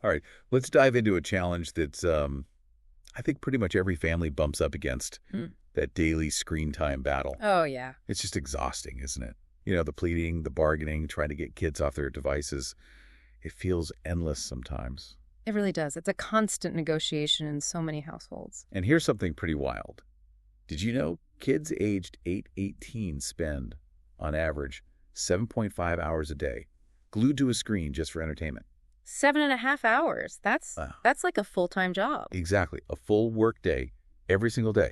All right, let's dive into a challenge that's, I think pretty much every family bumps up against, that daily screen time battle. Oh, yeah. It's just exhausting, isn't it? You know, the pleading, the bargaining, trying to get kids off their devices. It feels endless sometimes. It really does. It's a constant negotiation in so many households. And here's something pretty wild. Did you know kids aged 8-18 spend, on average, 7.5 hours a day glued to a screen just for entertainment? 7.5 hours. That's like a full-time job. Exactly. A full work day every single day.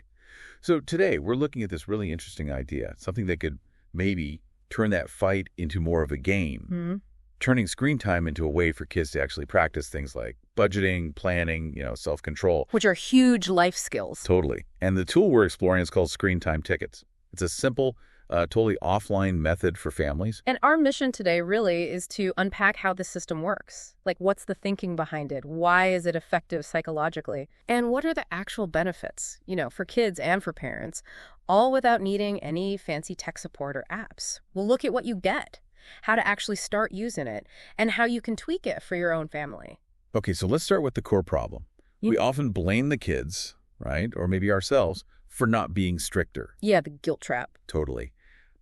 So today we're looking at this really interesting idea, something that could maybe turn that fight into more of a game, turning screen time into a way for kids to actually practice things like budgeting, planning, self-control. Which are huge life skills. Totally. And the tool we're exploring is called Screen Time Tickets. It's a simple, totally offline method for families. And our mission today really is to unpack how the system works. Like, what's the thinking behind it? Why is it effective psychologically? And what are the actual benefits, for kids and for parents, all without needing any fancy tech support or apps. We'll look at what you get, how to actually start using it, and how you can tweak it for your own family. Okay, so let's start with the core problem. We often blame the kids, right, or maybe ourselves, for not being stricter. Yeah, the guilt trap. Totally.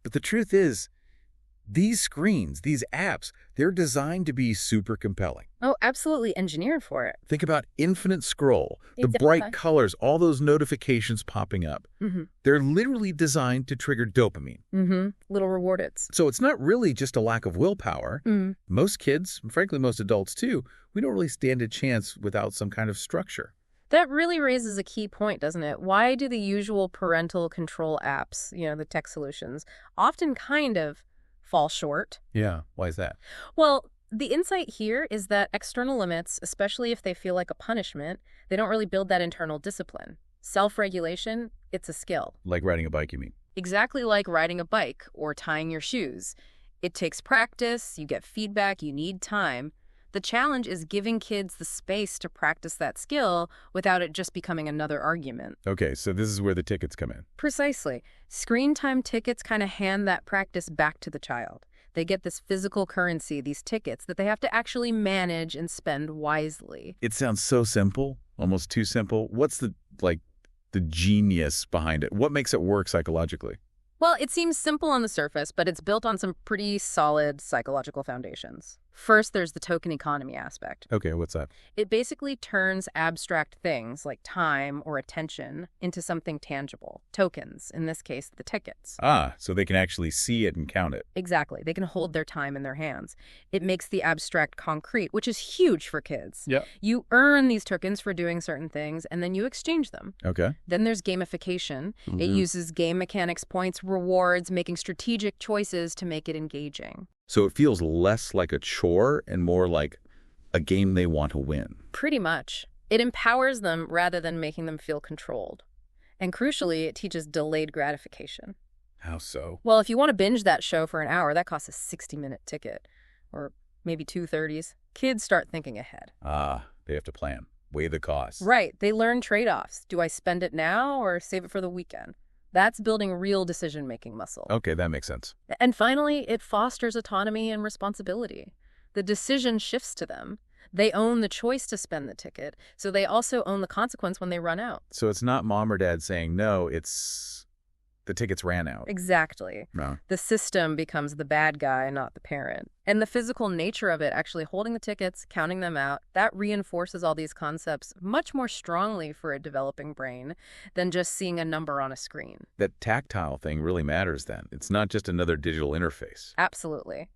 But the truth is, these screens, these apps, they're designed to be super compelling. Oh, absolutely engineered for it. Think about infinite scroll, the bright colors, all those notifications popping up. They're literally designed to trigger dopamine. Little reward it's. So it's not really just a lack of willpower. Most kids, frankly most adults too, we don't really stand a chance without some kind of structure. That really raises a key point, doesn't it? Why do the usual parental control apps, the tech solutions, often kind of fall short? Yeah, why is that? Well, the insight here is that external limits, especially if they feel like a punishment, they don't really build that internal discipline. Self-regulation, it's a skill. Like riding a bike, you mean? Exactly like riding a bike or tying your shoes. It takes practice, you get feedback, you need time. The challenge is giving kids the space to practice that skill without it just becoming another argument. Okay, so this is where the tickets come in. Precisely. Screen time tickets kind of hand that practice back to the child. They get this physical currency, these tickets, that they have to actually manage and spend wisely. It sounds so simple, almost too simple. What's the genius behind it? What makes it work psychologically? Well, it seems simple on the surface, but it's built on some pretty solid psychological foundations. First, there's the token economy aspect. Okay, what's that? It basically turns abstract things like time or attention into something tangible. Tokens, in this case, the tickets. Ah, so they can actually see it and count it. Exactly. They can hold their time in their hands. It makes the abstract concrete, which is huge for kids. Yeah. You earn these tokens for doing certain things, and then you exchange them. Okay. Then there's gamification. It uses game mechanics, points, rewards, making strategic choices to make it engaging. So it feels less like a chore and more like a game they want to win. Pretty much. It empowers them rather than making them feel controlled. And crucially, it teaches delayed gratification. How so? Well, if you want to binge that show for an hour, that costs a 60-minute ticket. Or maybe 2 30s. Kids start thinking ahead. Ah, they have to plan. Weigh the costs. Right. They learn trade-offs. Do I spend it now or save it for the weekend? That's building real decision-making muscle. Okay, that makes sense. And finally, it fosters autonomy and responsibility. The decision shifts to them. They own the choice to spend the ticket, so they also own the consequence when they run out. So it's not mom or dad saying no, it's the tickets ran out. Exactly. No. The system becomes the bad guy, not the parent. And the physical nature of it, actually holding the tickets, counting them out, that reinforces all these concepts much more strongly for a developing brain than just seeing a number on a screen. That tactile thing really matters then. It's not just another digital interface. Absolutely.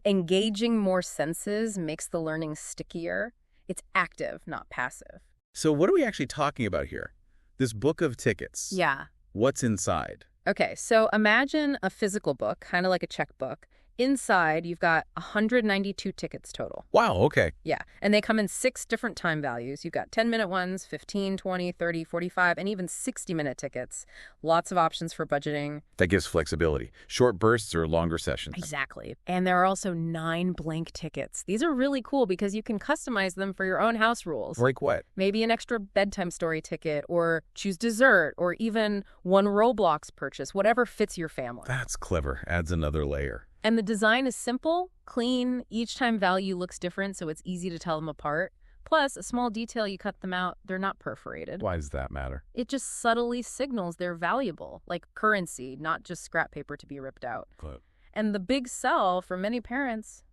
Engaging more senses makes the learning stickier. It's active, not passive. So what are we actually talking about here? This book of tickets. Yeah. What's inside? Okay, so imagine a physical book, kind of like a checkbook. Inside, you've got 192 tickets total. Wow, okay. Yeah, and they come in 6 different time values. You've got 10-minute ones, 15, 20, 30, 45, and even 60-minute tickets. Lots of options for budgeting. That gives flexibility. Short bursts or longer sessions. Exactly. And there are also 9 blank tickets. These are really cool because you can customize them for your own house rules. Like what? Maybe an extra bedtime story ticket, or choose dessert, or even one Roblox purchase, whatever fits your family. That's clever. Adds another layer. And the design is simple, clean. Each time value looks different, so it's easy to tell them apart. Plus, a small detail, you cut them out, they're not perforated. Why does that matter? It just subtly signals they're valuable, like currency, not just scrap paper to be ripped out. Good. And the big sell for many parents,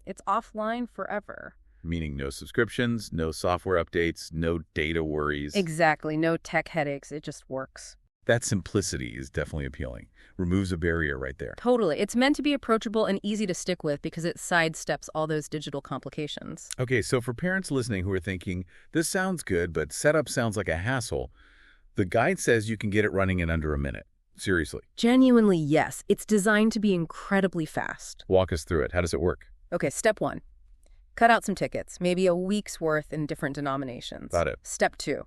it's offline forever. Meaning no subscriptions, no software updates, no data worries. Exactly. No tech headaches. It just works. That simplicity is definitely appealing. Removes a barrier right there. Totally. It's meant to be approachable and easy to stick with because it sidesteps all those digital complications. Okay, so for parents listening who are thinking, this sounds good, but setup sounds like a hassle, the guide says you can get it running in under a minute. Seriously. Genuinely, yes. It's designed to be incredibly fast. Walk us through it. How does it work? Okay, step 1. Cut out some tickets, maybe a week's worth in different denominations. Got it. Step 2.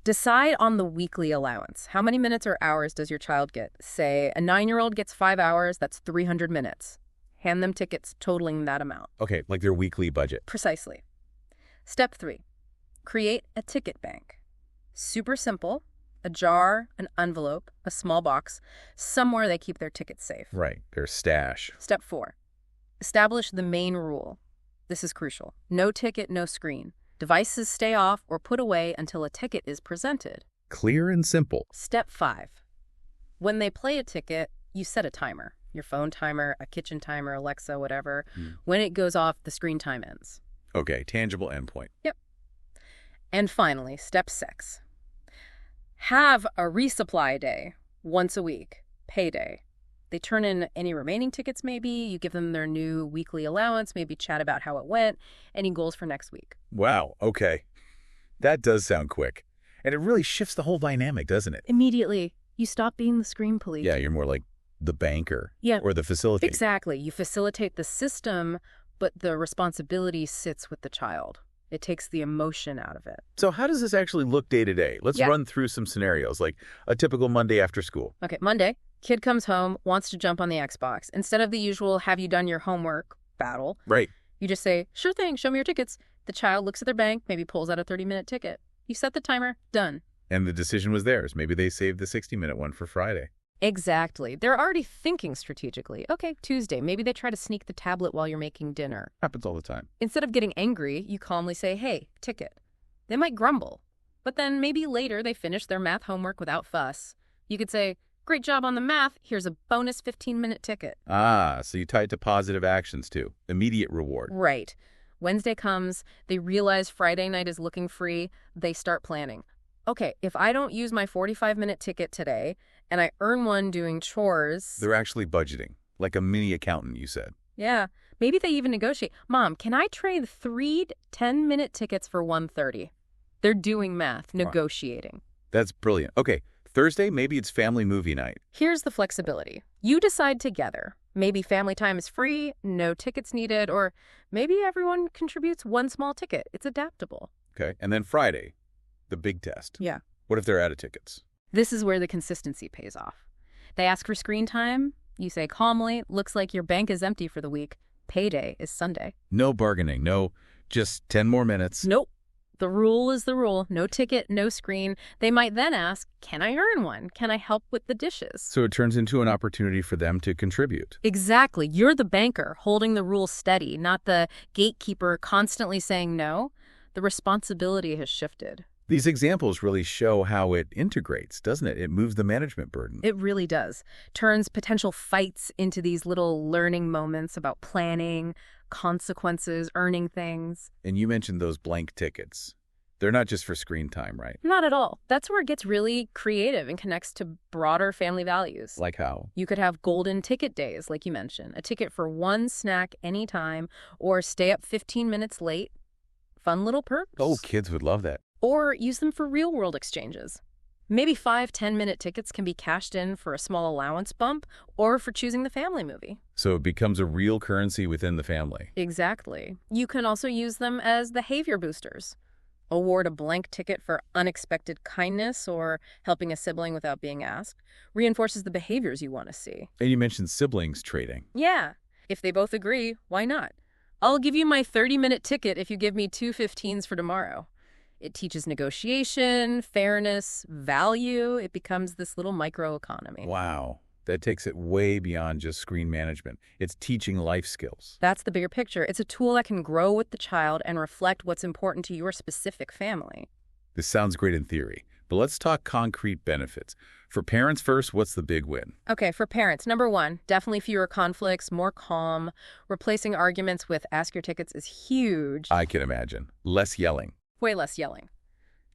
Decide on the weekly allowance. How many minutes or hours does your child get? Say a 9-year-old gets 5 hours, that's 300 minutes. Hand them tickets totaling that amount. Okay, like their weekly budget. Precisely. Step 3. Create a ticket bank. Super simple. A jar, an envelope, a small box, somewhere they keep their tickets safe. Right, their stash. Step 4. Establish the main rule. This is crucial. No ticket, no screen. Devices stay off or put away until a ticket is presented. Clear and simple. Step 5. When they play a ticket, you set a timer. Your phone timer, a kitchen timer, Alexa, whatever. When it goes off, the screen time ends. Okay, tangible endpoint. Yep. And finally, step 6. Have a resupply day once a week, payday. They turn in any remaining tickets maybe, you give them their new weekly allowance, maybe chat about how it went, any goals for next week. Wow, okay. That does sound quick. And it really shifts the whole dynamic, doesn't it? Immediately, you stop being the screen police. Yeah, you're more like the banker. Yeah, or the facilitator. exactly. You facilitate the system, but the responsibility sits with the child. It takes the emotion out of it. So how does this actually look day to day? Let's run through some scenarios, like a typical Monday after school. Okay, Monday. Kid comes home, wants to jump on the Xbox. Instead of the usual, have you done your homework battle, Right. you just say, sure thing, show me your tickets. The child looks at their bank, maybe pulls out a 30-minute ticket. You set the timer, done. And the decision was theirs. Maybe they saved the 60-minute one for Friday. Exactly. They're already thinking strategically. Okay, Tuesday, maybe they try to sneak the tablet while you're making dinner. Happens all the time. Instead of getting angry, you calmly say, hey, ticket. They might grumble, but then maybe later they finish their math homework without fuss. You could say, great job on the math, here's a bonus 15-minute ticket. Ah, so you tie it to positive actions too. Immediate reward. Right. Wednesday comes, they realize Friday night is looking free, they start planning. Okay, if I don't use my 45-minute ticket today and I earn one doing chores... They're actually budgeting, like a mini accountant, you said. Yeah, maybe they even negotiate. Mom, can I trade 3 10-minute tickets for 1:30? They're doing math, negotiating. That's brilliant. Okay, Thursday, maybe it's family movie night. Here's the flexibility. You decide together. Maybe family time is free, no tickets needed, or maybe everyone contributes one small ticket. It's adaptable. Okay, and then Friday, the big test. Yeah. What if they're out of tickets? This is where the consistency pays off. They ask for screen time. You say calmly, looks like your bank is empty for the week. Payday is Sunday. No bargaining. No, just 10 more minutes. Nope. The rule is the rule. No ticket, no screen. They might then ask, can I earn one? Can I help with the dishes? So it turns into an opportunity for them to contribute. Exactly. You're the banker holding the rules steady, not the gatekeeper constantly saying no. The responsibility has shifted. These examples really show how it integrates, doesn't it? It moves the management burden. It really does. Turns potential fights into these little learning moments about planning, consequences, earning things. And you mentioned those blank tickets. They're not just for screen time, right? Not at all. That's where it gets really creative and connects to broader family values. Like how? You could have golden ticket days, like you mentioned. A ticket for one snack anytime, or stay up 15 minutes late. Fun little perks. Oh, kids would love that. Or use them for real-world exchanges. Maybe 5 10-minute tickets can be cashed in for a small allowance bump or for choosing the family movie. So it becomes a real currency within the family. Exactly. You can also use them as behavior boosters. Award a blank ticket for unexpected kindness or helping a sibling without being asked. Reinforces the behaviors you want to see. And you mentioned siblings trading. Yeah. If they both agree, why not? I'll give you my 30-minute ticket if you give me 2 15s for tomorrow. It teaches negotiation, fairness, value. It becomes this little microeconomy. Wow. That takes it way beyond just screen management. It's teaching life skills. That's the bigger picture. It's a tool that can grow with the child and reflect what's important to your specific family. This sounds great in theory, but let's talk concrete benefits. For parents first, what's the big win? Okay, for parents, number one, definitely fewer conflicts, more calm. Replacing arguments with ask your tickets is huge. I can imagine. Less yelling. Way less yelling.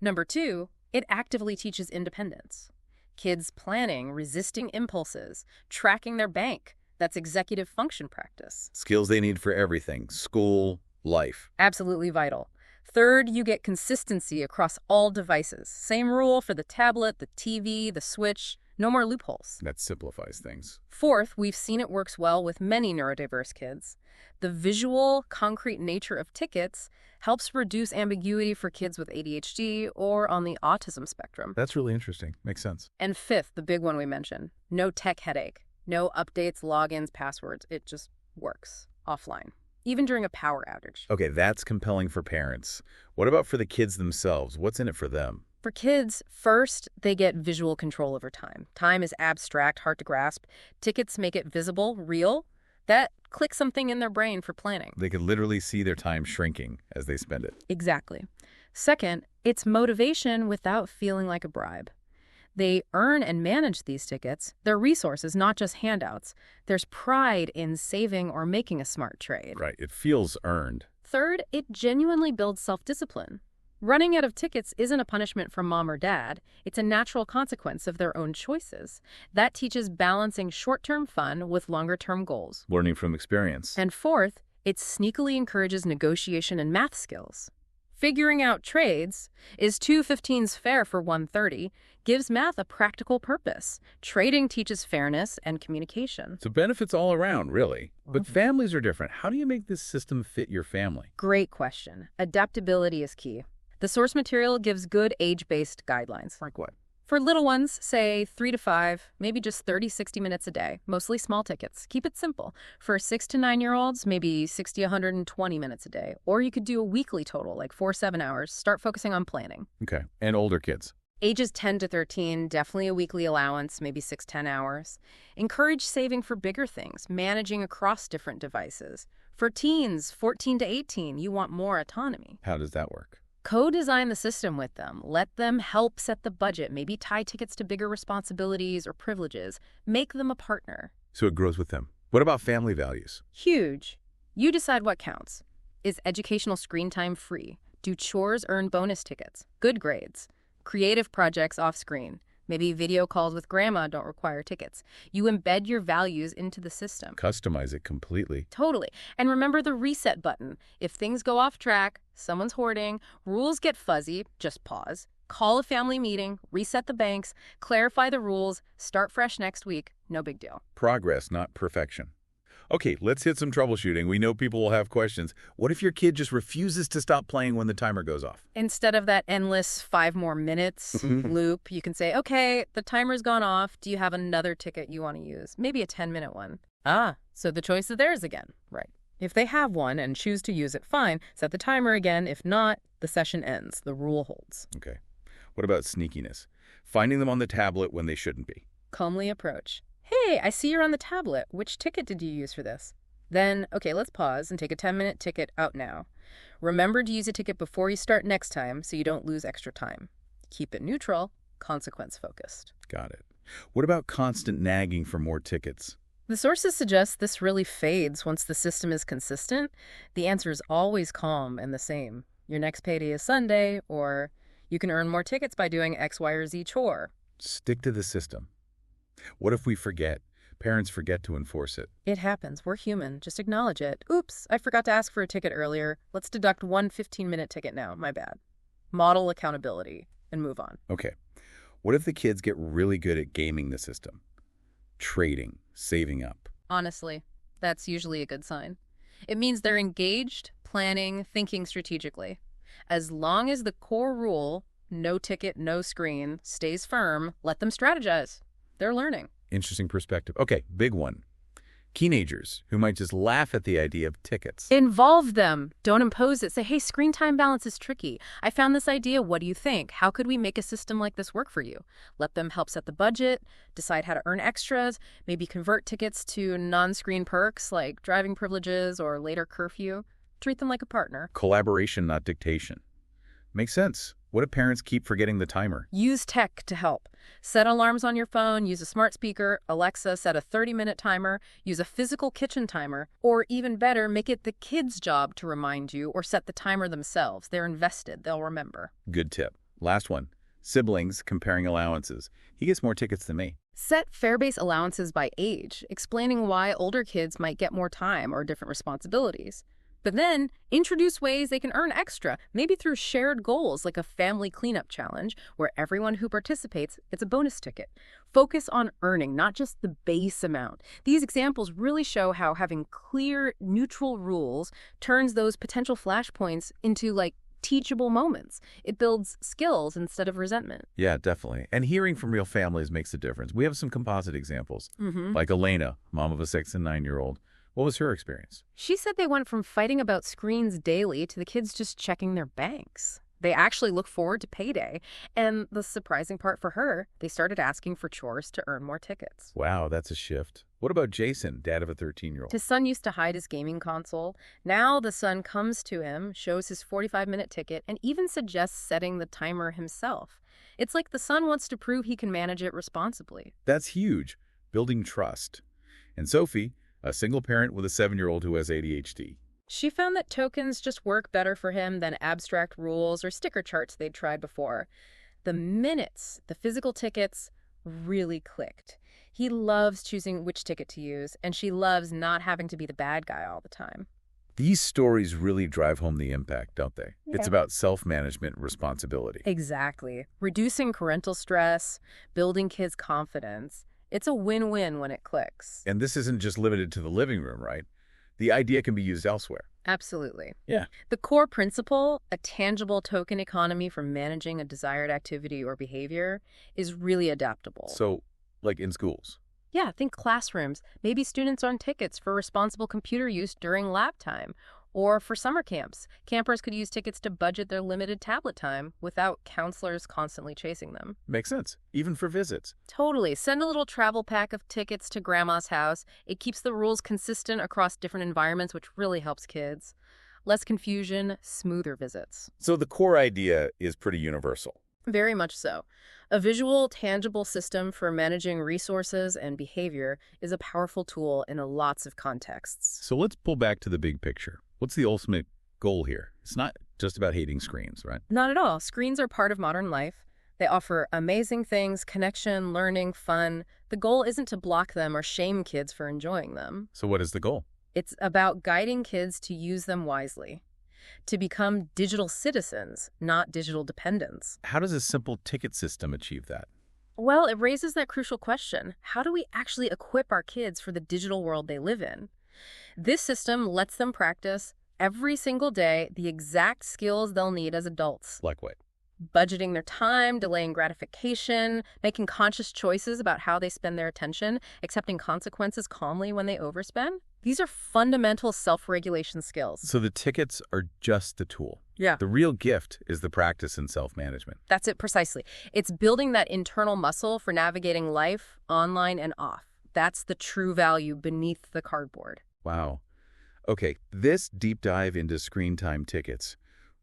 Number two, it actively teaches independence. Kids planning, resisting impulses, tracking their bank. That's executive function practice. Skills they need for everything. School, life. Absolutely vital. Third, you get consistency across all devices. Same rule for the tablet, the TV, the Switch. No more loopholes. That simplifies things. Fourth, we've seen it works well with many neurodiverse kids. The visual, concrete nature of tickets helps reduce ambiguity for kids with ADHD or on the autism spectrum. That's really interesting. Makes sense. And fifth, the big one we mentioned, no tech headache. No updates, logins, passwords. It just works offline, even during a power outage. Okay, that's compelling for parents. What about for the kids themselves? What's in it for them? For kids, first, they get visual control over time. Time is abstract, hard to grasp. Tickets make it visible, real. That clicks something in their brain for planning. They could literally see their time shrinking as they spend it. Exactly. Second, it's motivation without feeling like a bribe. They earn and manage these tickets. They're resources, not just handouts. There's pride in saving or making a smart trade. Right, it feels earned. Third, it genuinely builds self-discipline. Running out of tickets isn't a punishment from mom or dad. It's a natural consequence of their own choices. That teaches balancing short-term fun with longer-term goals. Learning from experience. And fourth, it sneakily encourages negotiation and math skills. Figuring out trades is 2 15s fair for 130, gives math a practical purpose. Trading teaches fairness and communication. So benefits all around, really. But families are different. How do you make this system fit your family? Great question. Adaptability is key. The source material gives good age-based guidelines. Like what? For little ones, say 3 to 5, maybe just 30-60 minutes a day, mostly small tickets. Keep it simple. For 6 to 9-year-olds, maybe 60-120 minutes a day. Or you could do a weekly total, like 4-7 hours. Start focusing on planning. Okay. And older kids? Ages 10 to 13, definitely a weekly allowance, maybe 6-10 hours. Encourage saving for bigger things, managing across different devices. For teens, 14 to 18, you want more autonomy. How does that work? Co-design the system with them. Let them help set the budget. Maybe tie tickets to bigger responsibilities or privileges. Make them a partner. So it grows with them. What about family values? Huge. You decide what counts. Is educational screen time free? Do chores earn bonus tickets? Good grades? Creative projects off-screen? Maybe video calls with grandma don't require tickets. You embed your values into the system. Customize it completely. Totally. And remember the reset button. If things go off track, someone's hoarding, rules get fuzzy, just pause. Call a family meeting, reset the banks, clarify the rules, start fresh next week. No big deal. Progress, not perfection. Okay, let's hit some troubleshooting. We know people will have questions. What if your kid just refuses to stop playing when the timer goes off? Instead of that endless 5 more minutes loop, you can say, okay, the timer's gone off. Do you have another ticket you want to use? Maybe a 10-minute one. Ah, so the choice is theirs again. Right. If they have one and choose to use it, fine. Set the timer again. If not, the session ends. The rule holds. Okay. What about sneakiness? Finding them on the tablet when they shouldn't be. Calmly approach. Hey, I see you're on the tablet. Which ticket did you use for this? Then, okay, let's pause and take a 10-minute ticket out now. Remember to use a ticket before you start next time so you don't lose extra time. Keep it neutral, consequence-focused. Got it. What about constant nagging for more tickets? The sources suggest this really fades once the system is consistent. The answer is always calm and the same. Your next payday is Sunday, or you can earn more tickets by doing X, Y, or Z chore. Stick to the system. What if we forget? Parents forget to enforce it. It happens. We're human. Just acknowledge it. Oops, I forgot to ask for a ticket earlier. Let's deduct one 15-minute ticket now. My bad. Model accountability and move on. Okay. What if the kids get really good at gaming the system? Trading, saving up. Honestly, that's usually a good sign. It means they're engaged, planning, thinking strategically. As long as the core rule, no ticket, no screen, stays firm, let them strategize. They're learning. Interesting perspective. Okay, big one. Teenagers who might just laugh at the idea of tickets. Involve them. Don't impose it. Say, hey, screen time balance is tricky. I found this idea. What do you think? How could we make a system like this work for you? Let them help set the budget, decide how to earn extras, maybe convert tickets to non-screen perks like driving privileges or later curfew. Treat them like a partner. Collaboration, not dictation. Makes sense. What if parents keep forgetting the timer? Use tech to help. Set alarms on your phone, use a smart speaker, Alexa, set a 30-minute timer, use a physical kitchen timer, or even better, make it the kids' job to remind you or set the timer themselves. They're invested. They'll remember. Good tip. Last one. Siblings comparing allowances. He gets more tickets than me. Set fare-based allowances by age, explaining why older kids might get more time or different responsibilities. But then, introduce ways they can earn extra, maybe through shared goals like a family cleanup challenge, where everyone who participates gets a bonus ticket. Focus on earning, not just the base amount. These examples really show how having clear, neutral rules turns those potential flashpoints into, teachable moments. It builds skills instead of resentment. Yeah, definitely. And hearing from real families makes a difference. We have some composite examples, like Elena, mom of a 6 and 9-year-old. What was her experience? She said they went from fighting about screens daily to the kids just checking their banks. They actually look forward to payday. And the surprising part for her, they started asking for chores to earn more tickets. Wow, that's a shift. What about Jason, dad of a 13-year-old? His son used to hide his gaming console. Now the son comes to him, shows his 45-minute ticket, and even suggests setting the timer himself. It's like the son wants to prove he can manage it responsibly. That's huge. Building trust. And Sophie, a single parent with a 7-year-old who has ADHD. She found that tokens just work better for him than abstract rules or sticker charts they'd tried before. The minutes, the physical tickets, really clicked. He loves choosing which ticket to use, and she loves not having to be the bad guy all the time. These stories really drive home the impact, don't they? Yeah. It's about self-management and responsibility. Exactly. Reducing parental stress, building kids' confidence. It's a win-win when it clicks. And this isn't just limited to the living room, right? The idea can be used elsewhere. Absolutely. Yeah. The core principle, a tangible token economy for managing a desired activity or behavior, is really adaptable. So, like in schools. Yeah, think classrooms. Maybe students earn tickets for responsible computer use during lab time. Or for summer camps, campers could use tickets to budget their limited tablet time without counselors constantly chasing them. Makes sense, even for visits. Totally. Send a little travel pack of tickets to grandma's house. It keeps the rules consistent across different environments, which really helps kids. Less confusion, smoother visits. So the core idea is pretty universal. Very much so. A visual, tangible system for managing resources and behavior is a powerful tool in lots of contexts. So let's pull back to the big picture. What's the ultimate goal here? It's not just about hating screens, right? Not at all. Screens are part of modern life. They offer amazing things, connection, learning, fun. The goal isn't to block them or shame kids for enjoying them. So what is the goal? It's about guiding kids to use them wisely, to become digital citizens, not digital dependents. How does a simple ticket system achieve that? Well, it raises that crucial question. How do we actually equip our kids for the digital world they live in? This system lets them practice every single day the exact skills they'll need as adults. Like what? Budgeting their time, delaying gratification, making conscious choices about how they spend their attention, accepting consequences calmly when they overspend. These are fundamental self-regulation skills. So the tickets are just the tool. Yeah. The real gift is the practice in self-management. That's it precisely. It's building that internal muscle for navigating life online and off. That's the true value beneath the cardboard. Wow. Okay, this deep dive into screen time tickets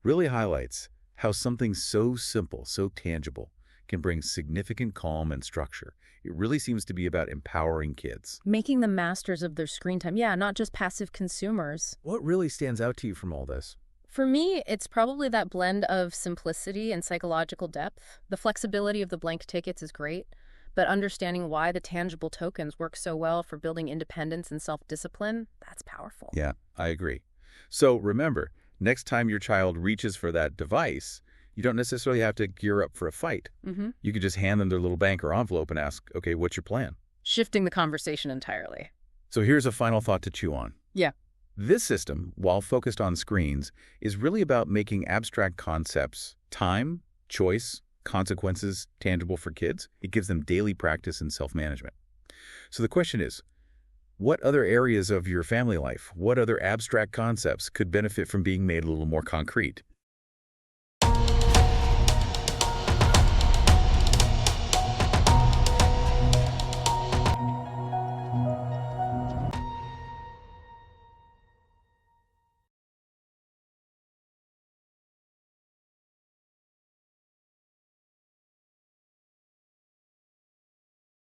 really highlights how something so simple, so tangible, can bring significant calm and structure. It really seems to be about empowering kids. Making them masters of their screen time. Yeah, not just passive consumers. What really stands out to you from all this? For me, it's probably that blend of simplicity and psychological depth. The flexibility of the blank tickets is great, but understanding why the tangible tokens work so well for building independence and self-discipline, that's powerful. Yeah, I agree. So remember, next time your child reaches for that device, you don't necessarily have to gear up for a fight. You could just hand them their little bank or envelope and ask, okay, what's your plan? Shifting the conversation entirely. So here's a final thought to chew on. Yeah. This system, while focused on screens, is really about making abstract concepts, time, choice, consequences tangible for kids. It gives them daily practice in self-management. So the question is, what other areas of your family life, what other abstract concepts could benefit from being made a little more concrete?